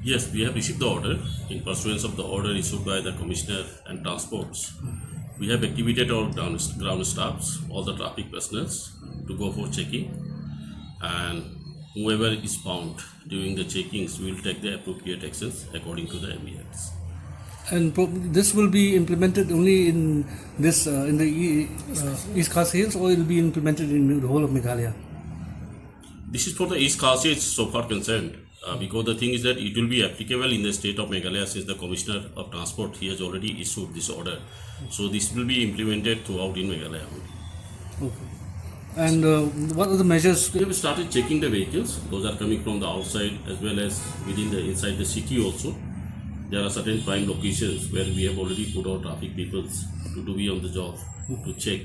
Yes, we have received the order. In pursuance of the order issued by the Commissioner and Transports, we have activated all ground staffs, all the traffic personnel to go for checking, and whoever is found during the checkings, we will take the appropriate actions according to the MBAs. And this will be implemented only in this in the East Khasi Hills, or it will be implemented in the whole of Meghalaya? This is for the East Khasi Hills so far concerned, because the thing is that it will be applicable in the state of Meghalaya since the Commissioner of Transport he has already issued this order. So this will be implemented throughout in Meghalaya only. Okay. And what are the measures? We have started checking the vehicles. Those are coming from the outside as well as within the inside the city also. There are certain prime locations where we have already put our traffic peoples to be on the job to check.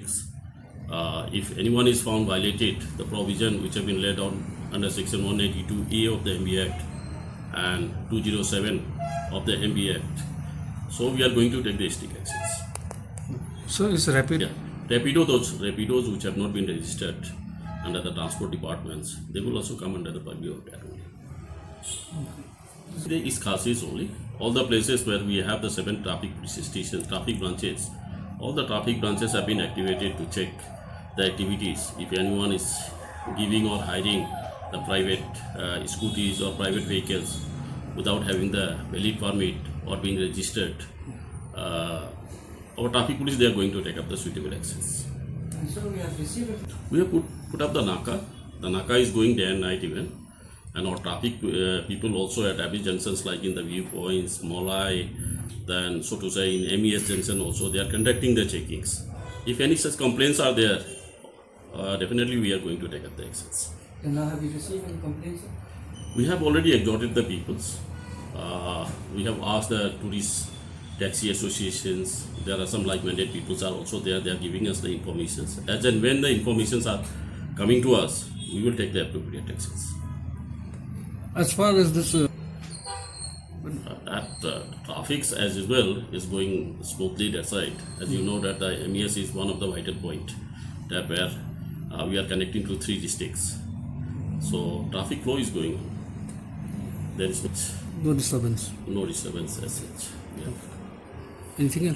If anyone is found violated the provision which have been laid on under section 182A of the MB Act and 207 of the MB Act, so we are going to take the strict actions. So it's rapid. Yeah, Rapidos which have not been registered under the transport departments, they will also come under the purview of that only. Today is Khasi only. All the places where we have the 7 traffic stations, traffic branches, all the traffic branches have been activated to check the activities. If anyone is giving or hiring the private scooties or private vehicles without having the valid permit or being registered, our traffic police, they are going to take up the suitable actions. We have put up the NACA. The NACA is going day and night even. And our traffic people also at Abbey junctions like in the viewpoints, Molai, then so to say in MES junction also, they are conducting the checkings. If any such complaints are there, definitely we are going to take up the actions. And now have you received any complaints? We have already exhorted the peoples. We have asked the tourist taxi associations. There are some like-minded peoples are also there. They are giving us the informations. As and when the informations are coming to us, we will take the appropriate actions. As far as this Traffic as well is going smoothly that side. As you know that the MES is one of the vital point that where we are connecting to 3 districts. So traffic flow is going on. There is no disturbance. no disturbance as such. Yeah. Anything else?